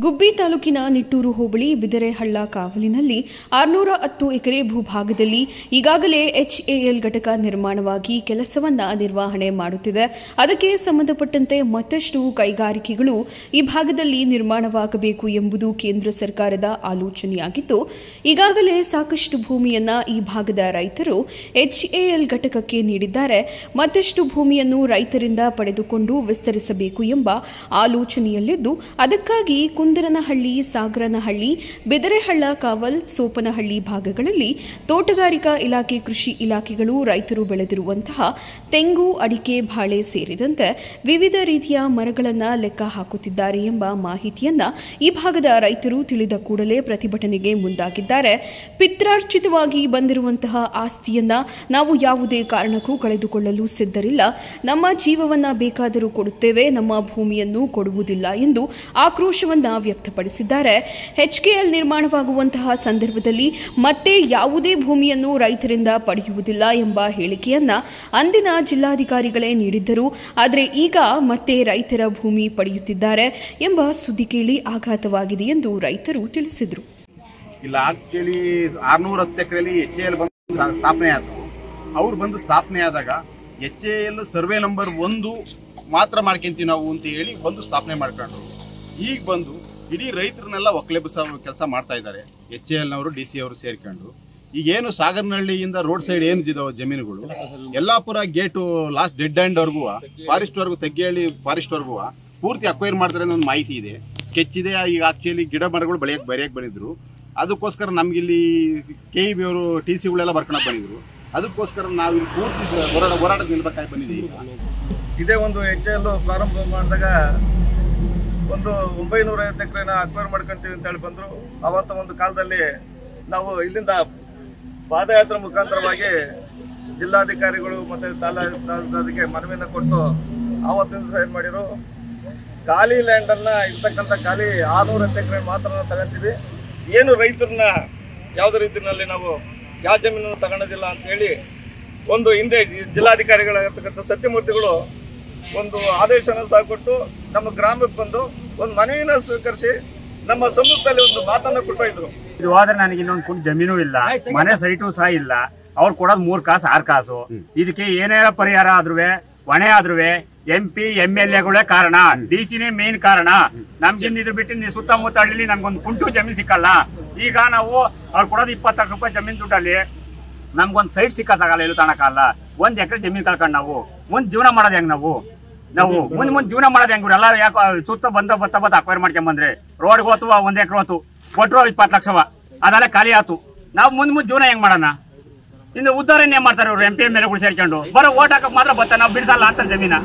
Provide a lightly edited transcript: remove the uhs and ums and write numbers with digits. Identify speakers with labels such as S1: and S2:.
S1: ಗುಬ್ಬಿ ತಾಲೂಕಿನ ನಿಟ್ಟೂರು ಹೋಬಳಿ ಬಿದರೆಹಳ್ಳ ಕಾವಲಿನಲ್ಲಿ 610 ಎಕರೆ ಭೂಭಾಗದಲ್ಲಿ ಈಗಾಗಲೇ ಎಚ್ಎಎಲ್ ಘಟಕ ನಿರ್ಮಾಣವಾಗಿ ಕೆಲಸವನ್ನ ನಿರ್ವಹಣೆ ಮಾಡುತ್ತಿದೆ. ಅದಕ್ಕೆ ಸಂಬಂಧಪಟ್ಟಂತೆ ಮತ್ತಷ್ಟು ಕೈಗಾರಿಕೆಗಳು ಈ ಭಾಗದಲ್ಲಿ ನಿರ್ಮಾಣವಾಗಬೇಕು ಎಂಬುದು ಕೇಂದ್ರ ಸರ್ಕಾರದ ಆಲೋಚನೆಯಾಗಿದ್ದು, ಈಗಾಗಲೇ ಸಾಕಷ್ಟು ಭೂಮಿಯನ್ನ ಈ ಭಾಗದ ರೈತರು ಎಚ್ಎಎಲ್ ಘಟಕಕ್ಕೆ ನೀಡಿದ್ದಾರೆ. ಮತ್ತಷ್ಟು ಭೂಮಿಯನ್ನು ರೈತರಿಂದ ಪಡೆದುಕೊಂಡು ವಿಸ್ತರಿಸಬೇಕು ಎಂಬ ಆಲೋಚನೆಯಲ್ಲಿದ್ದು, ಅದಕ್ಕಾಗಿ ಕುಂದರನಹಳ್ಳಿ, ಸಾಗರನಹಳ್ಳಿ, ಬಿದರೆಹಳ್ಳ ಕಾವಲ್, ಸೋಪನಹಳ್ಳಿ ಭಾಗಗಳಲ್ಲಿ ತೋಟಗಾರಿಕಾ ಇಲಾಖೆ, ಕೃಷಿ ಇಲಾಖೆಗಳು ರೈತರು ಬೆಳೆದಿರುವಂತಹ ತೆಂಗು, ಅಡಿಕೆ, ಬಾಳೆ ಸೇರಿದಂತೆ ವಿವಿಧ ರೀತಿಯ ಮರಗಳನ್ನು ಲೆಕ್ಕ ಹಾಕುತ್ತಿದ್ದಾರೆ ಎಂಬ ಮಾಹಿತಿಯನ್ನ ಈ ಭಾಗದ ರೈತರು ತಿಳಿದ ಕೂಡಲೇ ಪ್ರತಿಭಟನೆಗೆ ಮುಂದಾಗಿದ್ದಾರೆ. ಪಿತ್ರಾರ್ಜಿತವಾಗಿ ಬಂದಿರುವಂತಹ ಆಸ್ತಿಯನ್ನ ನಾವು ಯಾವುದೇ ಕಾರಣಕ್ಕೂ ಕಳೆದುಕೊಳ್ಳಲು ಸಿದ್ಧರಿಲ್ಲ. ನಮ್ಮ ಜೀವವನ್ನ ಬೇಕಾದರೂ ಕೊಡುತ್ತೇವೆ, ನಮ್ಮ ಭೂಮಿಯನ್ನು ಕೊಡುವುದಿಲ್ಲ ಎಂದು ಆಕ್ರೋಶವನ್ನ ವ್ಯಕ್ತಪಡಿಸಿದ್ದಾರೆ. ಎಚ್ಕೆಎಲ್ ನಿರ್ಮಾಣವಾಗುವಂತಹ ಸಂದರ್ಭದಲ್ಲಿ ಮತ್ತೆ ಯಾವುದೇ ಭೂಮಿಯನ್ನು ರೈತರಿಂದ ಪಡೆಯುವುದಿಲ್ಲ ಎಂಬ ಹೇಳಿಕೆಯನ್ನ ಅಂದಿನ ಜಿಲ್ಲಾಧಿಕಾರಿಗಳೇ ನೀಡಿದ್ದರು. ಆದರೆ ಈಗ ಮತ್ತೆ ರೈತರ ಭೂಮಿ ಪಡೆಯುತ್ತಿದ್ದಾರೆ ಎಂಬ ಸುದ್ದಿ ಕೇಳಿ ಆಘಾತವಾಗಿದೆ ಎಂದು ರೈತರು ತಿಳಿಸಿದರು.
S2: ಇಲ್ಲ ಆಕ್ಚುಲಿ 610 ಎಕರೆಯಲ್ಲಿ ಎಚ್ಎಎಲ್ ಬಂದು ಸ್ಥಾಪನೆ ಆದರು. ಅವ್ರು ಬಂದು ಸ್ಥಾಪನೆ ಆದಾಗ ಎಚ್ಎಎಲ್ ಸರ್ವೆ ನಂಬರ್ 1 ಮಾತ್ರ ಮಾಡ್ಕೊಂತೀವಿ ನಾವು ಅಂತ ಹೇಳಿ ಬಂದು ಸ್ಥಾಪನೆ ಮಾಡ್ಕೊಂಡ್ರು. ಈಗ ಬಂದು ಇಡೀ ರೈತರನ್ನೆಲ್ಲ ಒಕ್ಕಲೆಬ್ಬಿಸೋ ಕೆಲಸ ಮಾಡ್ತಾ ಇದ್ದಾರೆ. ಎಚ್ಎಎಲ್ನವರು, DC ಅವರು ಸೇರ್ಕೊಂಡು ಈಗೇನು ಸಾಗರನಹಳ್ಳಿಯಿಂದ ರೋಡ್ ಸೈಡ್ ಏನಿದಾವೆ ಜಮೀನುಗಳು, ಯಲ್ಲಾಪುರ ಗೇಟು ಲಾಸ್ಟ್ ಡೆಡ್ ಎಂಡ್ವರೆಗೂ ಫಾರೆಸ್ಟ್ವರೆಗೂ, ತೆಗ್ಗೇಹಳ್ಳಿ ಫಾರೆಸ್ಟ್ವರೆಗೂ ಪೂರ್ತಿ ಅಕ್ವೈರ್ ಮಾಡ್ತಾರೆ ಅನ್ನೋ ಒಂದು ಮಾಹಿತಿ ಇದೆ, ಸ್ಕೆಚ್ ಇದೆ. ಈಗ ಆಕ್ಚುಲಿ ಗಿಡ ಮರಗಳು ಬರೆಯಕ್ಕೆ ಬಂದಿದ್ರು. ಅದಕ್ಕೋಸ್ಕರ ನಮಗಿಲ್ಲಿ KEB ಅವರು TCಗಳೆಲ್ಲ ಬರ್ಕೊಂಡು ಬಂದಿದ್ರು. ಅದಕ್ಕೋಸ್ಕರ ನಾವು ಇಲ್ಲಿ ಪೂರ್ತಿ ಹೋರಾಟ ನಿಲ್ಬೇಕಾಗಿ ಬಂದಿದ್ದೀವಿ.
S3: ಇದೇ ಒಂದು ಎಚ್ಎಎಲ್ ಪ್ರಾರಂಭ ಮಾಡಿದಾಗ ಒಂದು 950 ಎಕರೆನ ಅಕ್ವೈರ್ ಮಾಡ್ಕೊಂತೀವಿ ಅಂತ ಹೇಳಿ ಬಂದರು. ಆವತ್ತ ಒಂದು ಕಾಲದಲ್ಲಿ ನಾವು ಇಲ್ಲಿಂದ ಪಾದಯಾತ್ರೆ ಮುಖಾಂತರವಾಗಿ ಜಿಲ್ಲಾಧಿಕಾರಿಗಳು ಮತ್ತು ತಾಲೂಕಾಧಿಕಾರಿಗೆ ಮನವಿಯನ್ನು ಕೊಟ್ಟು ಆವತ್ತಿನ ದಿವಸ ಏನು ಮಾಡಿದ್ರು, ಖಾಲಿ ಲ್ಯಾಂಡನ್ನು ಇರ್ತಕ್ಕಂಥ ಖಾಲಿ 610 ಎಕರೆ ಮಾತ್ರ ತಗೊಂತೀವಿ, ಏನು ರೈತರನ್ನ ಯಾವುದೇ ರೀತಿಯಲ್ಲಿ ನಾವು ಯಾವ ಜಮೀನನ್ನು ತಗೊಳ್ಳೋದಿಲ್ಲ ಅಂತೇಳಿ ಒಂದು ಹಿಂದೆ ಜಿಲ್ಲಾಧಿಕಾರಿಗಳಾಗಿರ್ತಕ್ಕಂಥ ಸತ್ಯಮೂರ್ತಿಗಳು ಒಂದು ಆದೇಶನ ಸಹ ಕೊಟ್ಟು ನಮ್ಮ ಗ್ರಾಮಕ್ಕೆ ಬಂದು ಒಂದು ಮನವಿನ ಸ್ವೀಕರಿಸಿ ನಮ್ಮ ಸಮ್ಮುಖದಲ್ಲಿ ಒಂದು ಮಾತನ್ನು ಕೊಟ್ಟಿದ್ರು.
S4: ಇದು ಹೋದ್ರೆ ನನಗೆ ಇನ್ನೊಂದು ಕುಂಟು ಜಮೀನು ಇಲ್ಲ, ಮನೆ ಸೈಟು ಸಹ ಇಲ್ಲ. ಅವ್ರು ಕೊಡೋದು 3 ಕಾಸು 6 ಕಾಸು. ಇದಕ್ಕೆ ಏನೇ ಪರಿಹಾರ ಆದ್ರೂ, ಹೊಣೆ ಆದ್ರೂ MP MLAಗಳೇ ಕಾರಣ, DCನೇ ಮೇನ್ ಕಾರಣ. ನಮ್ಗಿಂದ ಇದ್ರ ಬಿಟ್ಟು ಸುತ್ತಮುತ್ತ ಹಳ್ಳಿ ನಮ್ಗೊಂದು ಕುಂಟು ಜಮೀನು ಸಿಕ್ಕಲ್ಲ. ಈಗ ನಾವು ಅವ್ರು ಕೊಡೋದು 20 ರೂಪಾಯಿ ಜಮೀನು ದುಡ್ಡಲ್ಲಿ ನಮ್ಗೊಂದು ಸೈಟ್ ಸಿಕ್ಕಾಗಲ್ಲ, ಎಲ್ಲೂ ತಾಣಕ್ಕಲ್ಲ. 1 ಎಕರೆ ಜಮೀನು ಕಳ್ಕೊಂಡು ನಾವು ಮುಂದೆ ಜೀವನ ಮಾಡೋದು ಹೆಂಗ್? ನಾವು ಮುಂದೆ ಜೀವನ ಮಾಡೋದು ಹೆಂಗ್? ಎಲ್ಲ ಯಾಕೆ ಸುತ್ತ ಬತ್ತ ಅಕ್ವೈರ್ ಮಾಡ್ಕೊಂಬಂದ್ರೆ ರೋಡ್ಗೆ ಹೋತು 1 ಎಕರೆ ಹೋತು, ಕೊಟ್ಟರು 20 ಲಕ್ಷವ, ಅದೆಲ್ಲ ಖಾಲಿ ಆಯ್ತು. ನಾವು ಮುಂದೆ ಜೀವನ ಹೆಂಗ್ ಮಾಡೋಣ? ಇನ್ನು ಉದ್ದಾರಣೆ ಮಾಡ್ತಾರೆ ಇವರು MP MLAಗಳು ಸೇರ್ಕೊಂಡು. ಬರೋ ಓಟ್ ಹಾಕಕ್ ಮಾತ್ರ ಬರ್ತಾರೆ, ನಾವು ಬಿಡಿಸಲ್ಲ ಅಂತ ಜಮೀನ.